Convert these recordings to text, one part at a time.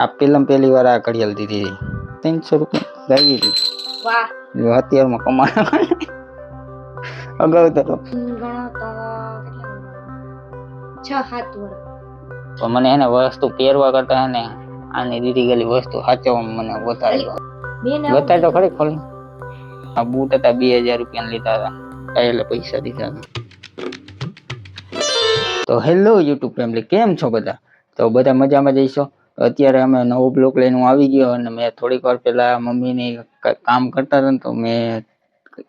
આ પહેલી વાર આ ઘડિયાળ દીધી 300 રૂપિયા લાગી હતી. વાહ, અત્યારમાં કમાણા અગાઉ તો ગણો તો કેટલા 6-7 વર્ષ. પણ મને એને વસ્તુ પહેરવા કરતા ને આની દીધી ગયેલી વસ્તુ સાચવવામાં મને વધારે બતાય તો ખરી ખોલી. આ બૂટ હતા 2000 રૂપિયા લીધા હતા, એટલે પૈસા દીધા હતા. તો હેલો યુટ્યુબ ફેમિલી, કેમ છો બધા? તો બધા મજામાં જઈશો. અત્યારે અમે નવો બ્લોગ લઈને આવી ગયો અને મેં થોડીક વાર પહેલા મમ્મીની કામ કરતા હતા ને તો મેં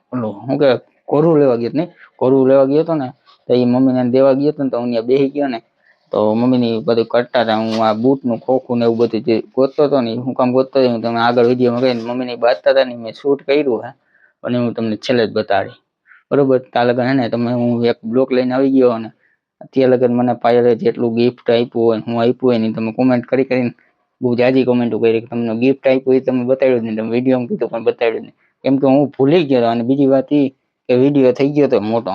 શું કે કોરું લેવા ગયો ને કોરું લેવા ગયો હતો ને તો એ મમ્મીને દેવા ગયો હતો ને તો હું ત્યાં બેસી ગયો ને તો મમ્મીની બધું કરતા હતા. હું આ બૂટનું ખોખું ને એવું બધું જે ગોતતો હતો ને હું કામ ગોતતો હતો હું તમે આગળ વિડીયોમાં કહીને મમ્મીની બાતતા હતા ને મેં શૂટ કર્યું હે અને હું તમને છેલ્લે જ બતાડી. બરોબર, ત્યાં લગન હે ને તમે હું એક બ્લોગ લઈને આવી ગયો અને અત્યારે લગન મને પાયલે જેટલું ગિફ્ટ આપ્યું હોય હું આપ્યું હોય ને તમે કોમેન્ટ કરીને બહુ જાજી કોમેન્ટો કરી કે તમને ગિફ્ટ આપ્યું એ તમે બતાવ્યું જ નહીં, તમે વિડીયોમાં કીધું પણ બતાવ્યું નહીં. કેમ કે હું ભૂલી ગયો અને બીજી વાત એ કે વિડીયો થઈ ગયો હતો મોટો.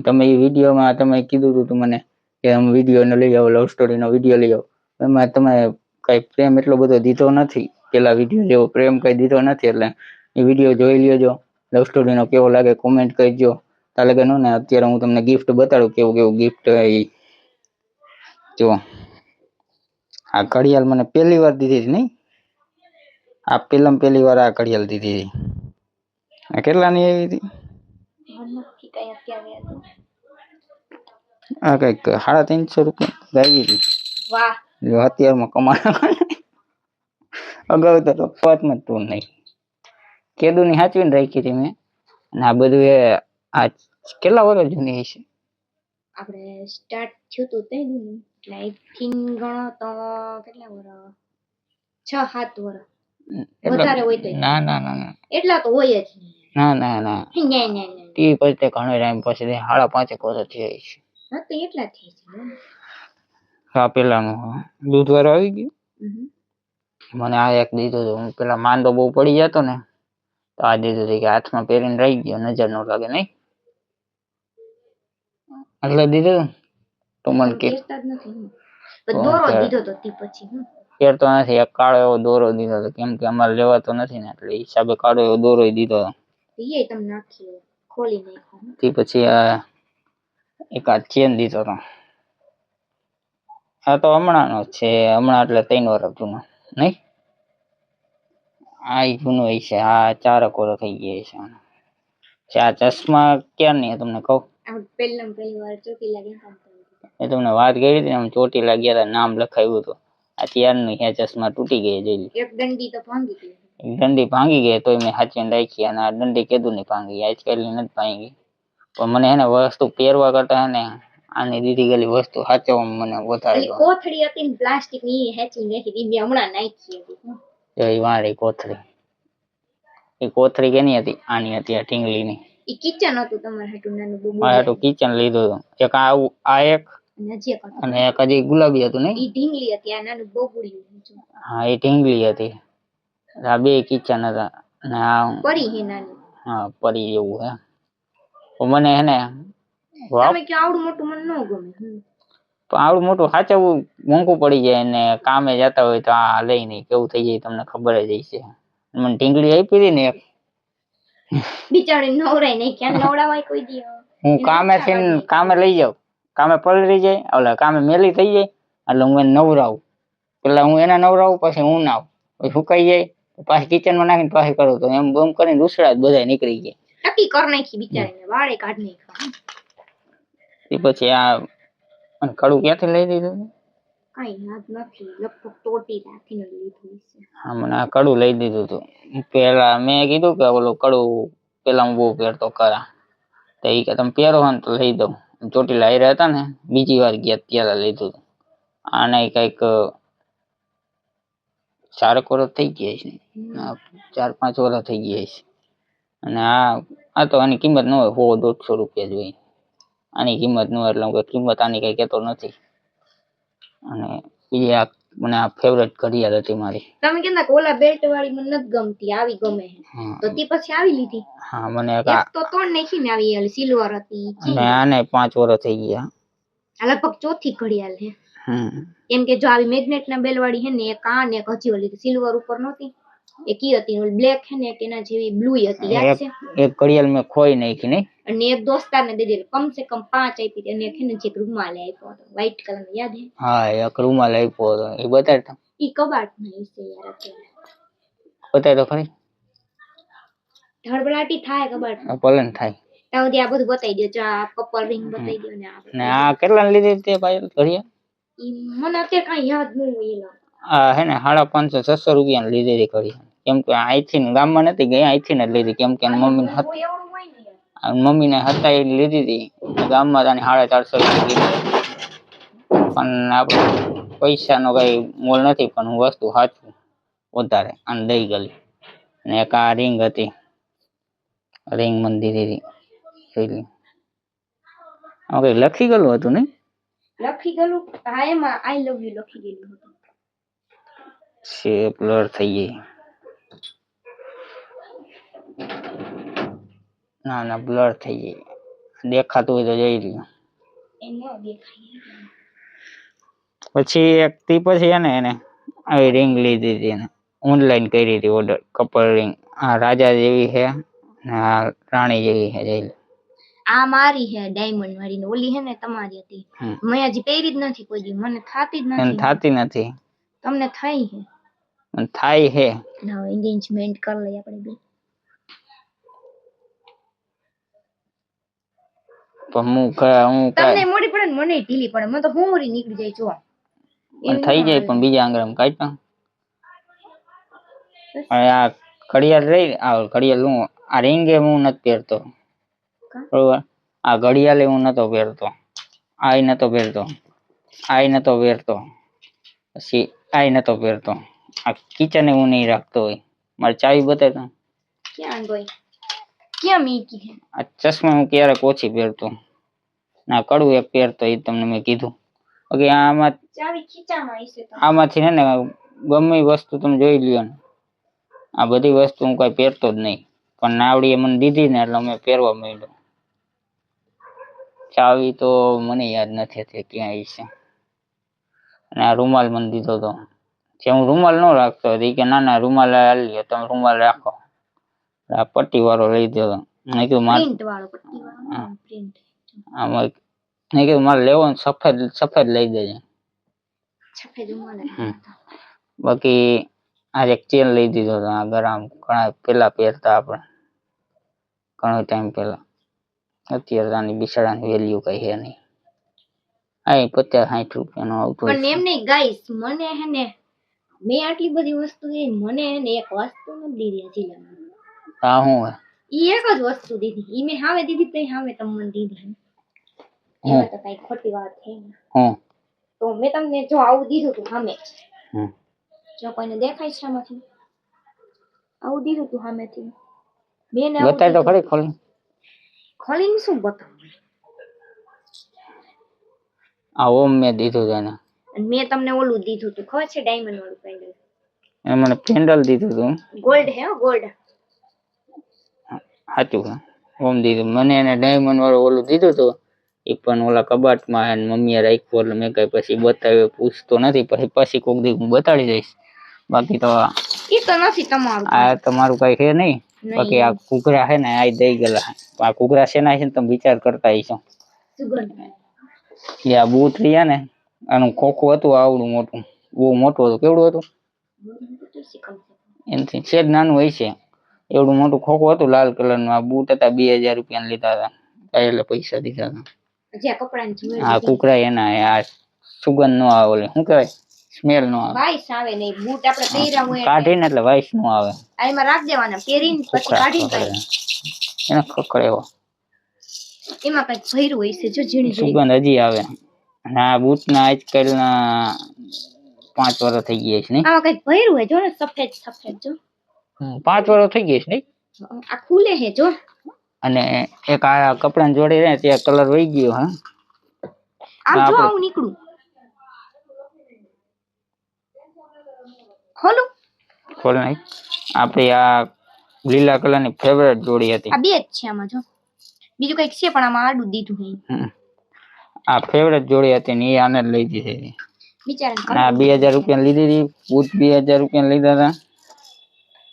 તમે એ વિડીયોમાં તમે કીધું હતું મને કે આમ વિડીયોને લઈ આવો, લવ સ્ટોરીનો વિડીયો લઈ આવો. એમાં તમે કઈ પ્રેમ એટલો બધો દીધો નથી, પેલા વિડીયો જેવો પ્રેમ કઈ દીધો નથી. એટલે એ વિડીયો જોઈ લેજો, લવ સ્ટોરીનો કેવો લાગે કોમેન્ટ કરજો. તાલે કે ને અત્યારે હું તમને ગિફ્ટ બતાડું કેવું કેવું ગિફ્ટ જો આ ઘડિયાળ મને પહેલી વાર દીધી હતી નહીં, આ પહેલી વાર આ ઘડિયાળ દીધી હતી. આ કેટલાની આવી હતી? આ કઈક 350 રૂપિયા લાગી હતી. વાહ, અત્યારમાં કમાણા અગાઉ તો ફોતમાં તું નહીં કેદુની સાચવીને રાખી હતી મેં. અને આ બધું એ આ કેટલા વર્ષ જૂની હશે? આપણે સ્ટાર્ટ થયું તું તે એટલે આઈ થિંક ગણો તો કેટલા વર્ષ 6-7 વર્ષ વધારે હોય તો. ના ના ના ના એટલા તો હોય જ. ના ના ના તી પછી ઘણો ટાઈમ પછી 5.5 વર્ષ થયા છે. હા તો એટલા થઈ છે. હા પેલાનું દૂધ વાળો આવી ગયો. મને આ એક દીધું હતું. હું પેલા માંદો બહુ પડી જતો ને તો આ દીધું હતું કે હાથમાં પહેરીને રહી ગયો, નજર ન લાગે નહીં એટલે દીધું. તો મને કે દોરો દીધો તો તી પછી પહેરતો નથી. એક કાળો એવો દોરો દીધો હતો કેમ કે અમારે લેવાતો નથી ને એટલે હિસાબે કાળો એવો દોરો દીધો હતો. એ તમે નાખી ખોલી નાખો. તે પછી એક આ ચેન દીધો હતો. આ તો હમણાંનો છે, હમણાં એટલે 3 વર્ષ જૂનો નહીં. આ જૂનો છે, આ 4 વર્ષ થઈ ગયા છે. આ ચશ્મા ક્યાં નહીં તમને કહું? પહેલી વાર ચોટી લાગે એ તમને વાત કરી હતી ને ચોટીલા ગયા હતા, નામ લખાવ્યું હતું. આ ત્યારનું હે ચશ્મા તૂટી ગયા જોઈ. એક દંડી તો ભાંગી ગઈ. દંડી ભાંગી ગઈ તોય મેં સાચવીને રાખી. અને આ દંડી કીધું નહીં ભાંગી, આજકાલની નથી ભાંગી. પણ મને એને વસ્તુ પહેરવા કરતા હે ને આની દીધી ગયેલી વસ્તુ સાચવવામાં મને વધારે કોથળી હતી ને પ્લાસ્ટિક ની હેચી નાખી દી હમણાં નાખી હતી. એ વાળી કોથળી, એ કોથળી કેની હતી? આની હતી, આ ઢીંગલીની. ઈ કિચન હતું તમારે હાટુ નાનું બબુ. મારે હાટુ કિચન લીધું હતું. એક આ એક અને એક હજી ગુલાબી હતું નહીં. ઈ ઢીંગલી હતી, આ નાનું બબુડિયું. હા એ ઢીંગલી હતી. આ બે કિચન હતા અને આ પરી હે નાની. હા પરી એવું હે. મને હે ને તમે કે આવડું મોટું મને ન ગમે. પણ આવડું મોટું સાચવવું મોંઘું પડી જાય ને કામે જતા હોય તો આ લઈ નહીં કેવું થઈ જાય તમને ખબર જ હશે. મને ઢીંગલી આપી હતી ને એક બિચારી નવરાય નહીં, ક્યાં નવડાવાય કોઈ દી. હું કામે લઈ જાઉં, કામે પલળી જાય ઓલા કામે મેલી થઈ જાય એટલે હું એને નવરાવું. પેલા હું એને નવરાવું પછી હું નાવ, પછી સુકાઈ જાય પાછી કિચનમાં નાખીને પાછી કરું તો એમ બમ કરીને દુસરા જ બધા નીકળી ગયા. ટકી કર નાખી બિચારીને, વાળે કાઢ નાખ્યા. એ પછી આ કડું ક્યાંથી લઈ દીધું? કઈ યાદ નથી, લગભગ તોટી રાખીને લીધું છે. હા મને આ કડું લઈ દીધું હતું. પેલા મેં કીધું કે ઓલું કડું પેલા હું બહુ પહેરતો કરા તો એ કે તમે પહેરો ને તો લઈ દઉં. ચોટીલા હારે હતા ને બીજી વાર ગયા ત્યારે લીધું હતું. આને કઈક 4 વર્ષ થઈ ગયા છે, 4-5 વર્ષ થઈ ગયા છે. અને આ તો આની કિંમત ન હોય 100-150 રૂપિયા જોઈએ. આની કિંમત ન હોય એટલે હું કિંમત આની કઈ કહેતો નથી. અને બીજી આ મને આ ફેવરેટ ઘડિયાળ હતી મારી. તમે કહેતા ઓલા બેલ્ટ વાળી મને નથી ગમતી, આવી ગમે તો તી પછી આવી લીધી. હા મને એક તો તોડ નાખી ને આવી સિલ્વર હતી. અને આને 5 વર્ષ થઈ ગયા. આ લગભગ ચોથી ઘડિયાળ છે. એમ કે જો આવી મેગ્નેટ ના બેલ વાળી હે ને એક આ ને એક હજી ઓલી સિલ્વર ઉપર નહોતી એક ઈ હતી ઓલી બ્લેક હે ને એક એના જેવી બ્લુ હતી યાદ છે એક ઘડિયાળ મેં ખોઈ નાખી નહીં અને એક દોસ્તારને દઈ દીધી કમ સે કમ 5 આપી હતી અને એક હે ને જે રૂમાલ આપ્યો હતો વ્હાઈટ કલર નો યાદ હે હા એક રૂમાલ આપ્યો હતો એ બતાડતા ઈ કબાટ માં હશે યાર અત્યારે બતાય તો ખરી ધડબડાટી થાય કબાટ ભલે ને થાય ત્યાં સુધી આ બધું બતાવી દો જો આ કપલ રિંગ બતાવી દો ને ને આ કેટલા લીધી તે પાયલ ઘડિયાળ ઈ મને અત્યારે કઈ યાદ ન હોય એનો આ હે ને 550-600 રૂપિયા લીધી હતી ઘડિયાળ કેમ કે અહીંથી ગામમાં નથી ગઈ અહીંથી જ લીધી કેમ કે મમ્મીને હતા એ લીધી હતી ગામમાં તાની 450 રૂપિયા લીધી પણ આપણે પૈસાનો કઈ મોલ નથી પણ હું વસ્તુ સાચું વધારે અને દઈ ગઈ ને એક આ રિંગ હતી રિંગ મને દીધી હતી આમાં કઈ લખી ગયેલું હતું નહીં લખી ગયેલું હા એમાં આઈ લવ યુ લખી ગયેલું હતું શેપ બ્લર થઈ ગઈ ના બ્લર થઈ ગઈ દેખાતું હોય તો જોઈ લ્યો પછી એક થી પછી એને આવી રિંગ લીધી હતી એને ઓનલાઈન કરી હતી ઓર્ડર કપલ રિંગ આ રાજા જેવી છે ને આ રાણી જેવી છે જોઈ લો આ મારી હે ડાયમંડ વાળી ને ઓલી હે ને તમારી હતી મેં હજી પહેરી જ નથી કોઈ દી મને થાતી જ નથી થાતી નથી તમને થઈ હે મને થાય હે ના એન્ગેજમેન્ટ કરી લઈએ આપણે બે પણ તમને મોડી પડે ને મને ઢીલી પડે મને તો હોરી નીકળી જાય જો થઈ જાય પણ બીજા આંગળામાં કાઢ ના આ ઘડિયાળ રહી આ ઘડિયાળ હું આ રિંગે હું નથી પહેરતો બરોબર આ ઘડિયાળ હું નતો પહેરતો આય નતો પહેરતો પછી આય નતો પહેરતો આ કિચને હું નહીં રાખતો હોય મારે ચાવી બતાવતો ક્યાં ગઈ ક્યાં મીકી હે આ ચશ્મા હું ક્યારેક ઓછી પહેરતો ના કડું એક પહેરતો એ તમને મેં કીધું ઓકે આમાં ચાવી ખીચામાં હશે તો આમાંથી ને ગમે વસ્તુ તમે જોઈ લ્યો ને આ બધી વસ્તુ હું કઈ પહેરતો જ નહીં પણ નાવડીએ મને દીધી ને એટલે મેં પહેરવા માંડ્યો ચાવી તો મને યાદ નથી ક્યાં છે અને આ રૂમાલ મને દીધો હતો જે હું રૂમાલ ન રાખતો હતો કે ના રૂમાલ લ્યો તમે રૂમાલ રાખો આ પટ્ટી વાળો લઈ દીધો મેં કીધું મારે લેવો ને સફેદ લઈ દેજે બાકી આ એક ચેન લઈ દીધો હતો આ ગરમ ઘણા પેલા પહેરતા આપણે ઘણો ટાઈમ પેલા અત્યારે આની બિસાડાની વેલ્યુ કઈ છે નહીં આ 50-60 રૂપિયાનો આવતો પણ એમ નહીં ગાઈસ મને હે ને મેં આટલી બધી વસ્તુ એ મને હે ને એક વસ્તુ નથી દીધી હજી હા હું ઈ એક જ વસ્તુ દીધી ઈ મેં હાવે દીધી તો હાવે તમને દીધી એમાં તો કઈ ખોટી વાત છે તો મેં તમને જો આવું દીધું તું સામે જો કોઈને દેખાય છે આમાંથી આવું દીધું તું સામેથી મેં બતાય તો ખરી ખોલીને શું બતાવું આ ઓમ મેં દીધું છે ને અને મેં તમને ઓલું દીધું તું ખબર છે ડાયમંડ વાળું પેન્ડલ એને મને પેન્ડલ દીધું તું ગોલ્ડ હે ગોલ્ડ સાચું ઓમ દીધું મને એને ડાયમંડ વાળું ઓલું દીધું તું એ પણ ઓલા કબાટમાં હે મમ્મીએ રાખ્યું એટલે મેં કઈ પછી બતાવ્યું પૂછતો નથી પછી કોક દી હું બતાડી દઈશ બાકી તો ઈ તો નથી તમારું આ તમારું કઈ છે નહીં બાકી આ કુકરા છે ને આ દઈ ગયેલા આ કુકરા છે ને તમે વિચાર કરતા હશો કે આ બૂટ રહ્યા ને આનું ખોખું હતું આવડું મોટું બહુ મોટું હતું કેવડું હતું એનાથી છેદ નાનું હોય છે એવડું મોટું ખોખું હતું લાલ કલરનું આ બૂટ હતા 2000 રૂપિયા લીધા હતા એટલે પૈસા દીધા હતા આ કુકરા એના આ સુગંધ નો આવે ઓલે શું કહેવાય સ્મેલ નો આવે વાઈસ આવે ને બૂટ આપણે પહેર્યા હોય કાઢીને એટલે વાઈસ નો આવે આમાં રાખ દેવાના પહેરીને પછી કાઢીને કાઢી એને ખકડે એવો એમાં કઈક ભર્યું હોય છે જો ઝીણી સુગંધ હજી આવે અને આ બૂટ ના આજકાલના 5 વર્ષ થઈ ગયા છે નહીં આમાં કઈક ભર્યું હોય જો ને સફેદ જો 5 વર્ષ થઈ ગયા છે નહીં આ ખુલે હે જો અને એક આ કપડાં જોડી રહે ત્યાં કલર વહી ગયો હા આમ જો આવું નીકળું ખોલ નહીં આપણી આ લીલા કલરની ફેવરેટ જોડી હતી આ બે જ છે આમાં જો બીજું કઈક છે પણ આમાં આડું દીધું હે આ ફેવરેટ જોડી હતી ને એ આને લઈ દીધી બિચારા ના 2000 રૂપિયા લીધી હતી, બૂટ 2000 રૂપિયા લીધા હતા.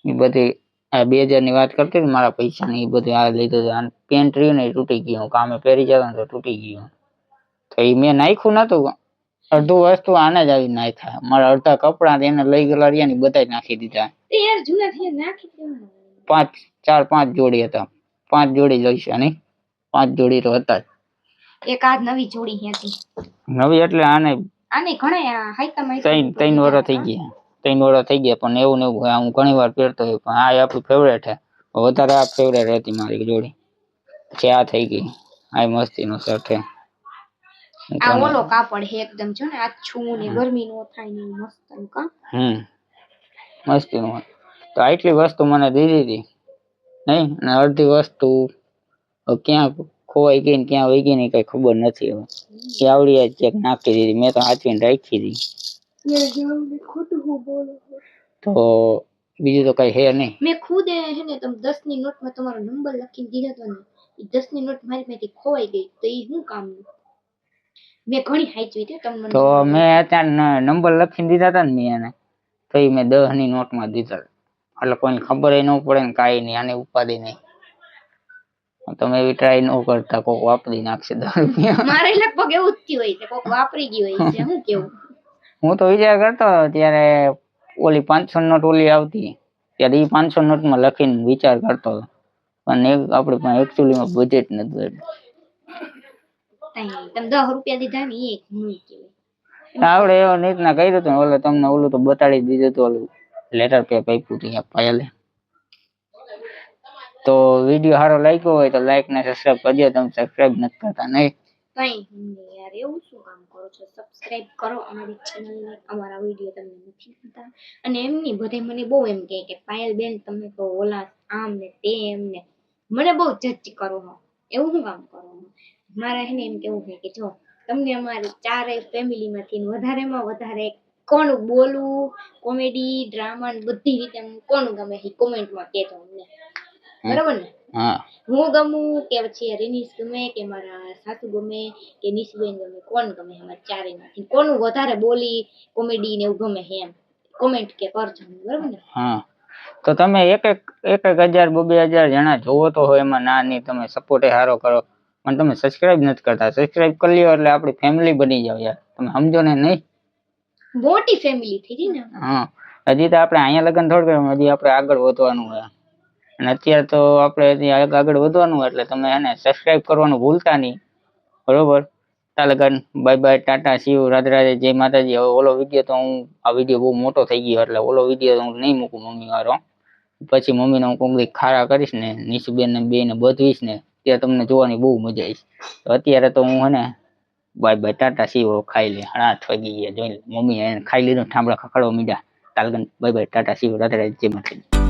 એ બધી આ 2000 ની વાત કરતી હતી મારા પૈસા ની, એ બધું આ લીધું હતું. પેન્ટ રહ્યું ને એ તૂટી ગયું, કામે પહેરી જતા ને તો તૂટી ગયું. તો એ મેં નાખ્યું નતું, અડધું વસ્તુ આને જ આવી નાખ્યા. મારા અડધા કપડા એને લઈ ગયેલા રહ્યા ને બધા નાખી દીધા. યાર જૂના થઈ નાખી દેવાના. 5 જોડી હતા, 5 જોડી લઈશ નહીં, 5 જોડી તો હતા જ. એક આજ નવી જોડી હતી, નવી એટલે આને ઘણા હાઈતામાં 3 વર્ષ થઈ ગયા, 3 વર્ષ થઈ ગયા. પણ એવું ને એવું હું ઘણી વાર પહેરતો હોય, પણ આ આપણી ફેવરેટ છે. વધારે આ ફેવરેટ હતી મારી જોડી. પછી આ થઈ ગઈ, આ મસ્તીનો શર્ટ છે. આ ઓલો કાપડ હે એકદમ જો ને આછું ને ગરમી નો થાય ને મસ્ત કા. મસ્તીનું. તો આટલી વસ્તુ મને દીધી હતી નહીં, અને અડધી વસ્તુ ક્યાં ખોવાઈ ગઈ ને ક્યાં વહી ગઈ ને કઈ ખબર નથી. હવે એ આવડી જ ચેક નાખી દીધી, મેં તો હાચવીને રાખી હતી. તો બીજું તો કઈ હે નહીં. મેં ખુદ હે ને તમે 10 ની નોટમાં તમારો નંબર લખીને દીધો હતો ને, એ 10 ની નોટ મારી પાસેથી ખોવાઈ ગઈ. તો એ શું કામનું? મેં ઘણી હાચવી હતી તમને. તો મેં અત્યારે નંબર લખીને દીધા હતા ને મેં એને, તો એ મેં 10 ની નોટમાં દીધા. એટલે કોઈને ખબર ન પડે ને કાંઈ નહીં, આને ઉપાધિ નહીં. તમે એવી ટ્રાય ન કરતા, કોક વાપરી નાખશે 10 રૂપિયા. મારે લગભગ એવું જ થયું હોય છે, કોક વાપરી ગયું હોય છે. શું કેવું? હું તો વિચાર કરતો ત્યારે ઓલી 500 નોટ ઓલી આવતી ત્યારે એ 500 નોટમાં લખીને વિચાર કરતો હતો, પણ આપણે પણ એકચ્યુઅલીમાં બજેટ નથી. તમે 10 રૂપિયા દીધા ને એ ઘણું કહેવાય. આવડે એવો રીતના કહી દીધું ઓલે તમને, ઓલું તો બતાડી દીધું હતું, ઓલું લેટર પેપ આપ્યું હતું પાયલે. તો વિડીયો સારો લાગ્યો હોય તો લાઈક ને સબસ્ક્રાઇબ કરજો. તમે સબસ્ક્રાઇબ નથી કરતા નહીં, કઈ યાર એવું શું કામ કરો છો? સબસ્ક્રાઇબ કરો અમારી ચેનલને, અમારા વિડીયો તમને નથી ગમતા. અને એમની બધે મને બહુ એમ કહે કે પાયલ બેન તમે તો ઓલા આમ ને તેમ ને, મને બહુ જજ કરો છો. એવું શું કામ કરો? મારા એને એમ કેવું છે કે જો તમને અમારી ચારેય ફેમિલીમાંથી વધારેમાં વધારે કોનું બોલવું, કોમેડી, ડ્રામા બધી રીતે કોનું ગમે એ કોમેન્ટમાં કહેજો અમને, બરાબર ને? હું ગમું કે પછી રીનીશ ગમે કે મારા સાસુ ગમે કે નિશુબેન ગમે, કોણ ગમે અમારે ચારેયમાંથી કોનું વધારે બોલી કોમેડી ને એવું ગમે એમ કોમેન્ટ કે કરજો, બરાબર ને? તો તમે એક 1000 2000 જણા જોવો તો હોય એમાં ના નહીં, તમે સપોર્ટ સારો કરો, પણ તમે સબસ્ક્રાઇબ નથી કરતા. સબસ્ક્રાઇબ કરી લ્યો એટલે આપણી ફેમિલી બની જાવ યાર, તમે સમજો ને નહીં? મોટી ફેમિલી થઈ ગઈ ને. હજી તો આપણે અહીંયા લગન થોડું કર્યું, હજી આપણે આગળ વધવાનું હોય. અને અત્યારે તો આપણે આગળ વધવાનું, એટલે તમે એને સબસ્ક્રાઇબ કરવાનું ભૂલતા નહીં, બરોબર? લગન બાય બાય, ટાટા, શિવ, રાધે રાધે, જય માતાજી. હવે ઓલો વિડીયો તો આ વિડીયો બહુ મોટો થઈ ગયો એટલે ઓલો વિડીયો તો હું નહીં મૂકું મમ્મી વાળો. પછી મમ્મીને હું કોંગળી ખારા કરીશ ને નિશુબેન ને બેને બધવીશ ને ત્યાં તમને જોવાની બહુ મજા આવીશ. તો અત્યારે તો હું હે બાય બાય, ટાટા, શિવ ખાઈ લે. 8 વાગી ગયા, જોઈ લે મમ્મી એને ખાઈ લીધું, ઠામડા ખખડવા મીડ્યા. તાલગન બાય બાય, ટાટા, શિવ, રાધે રાધે, જય માતાજી.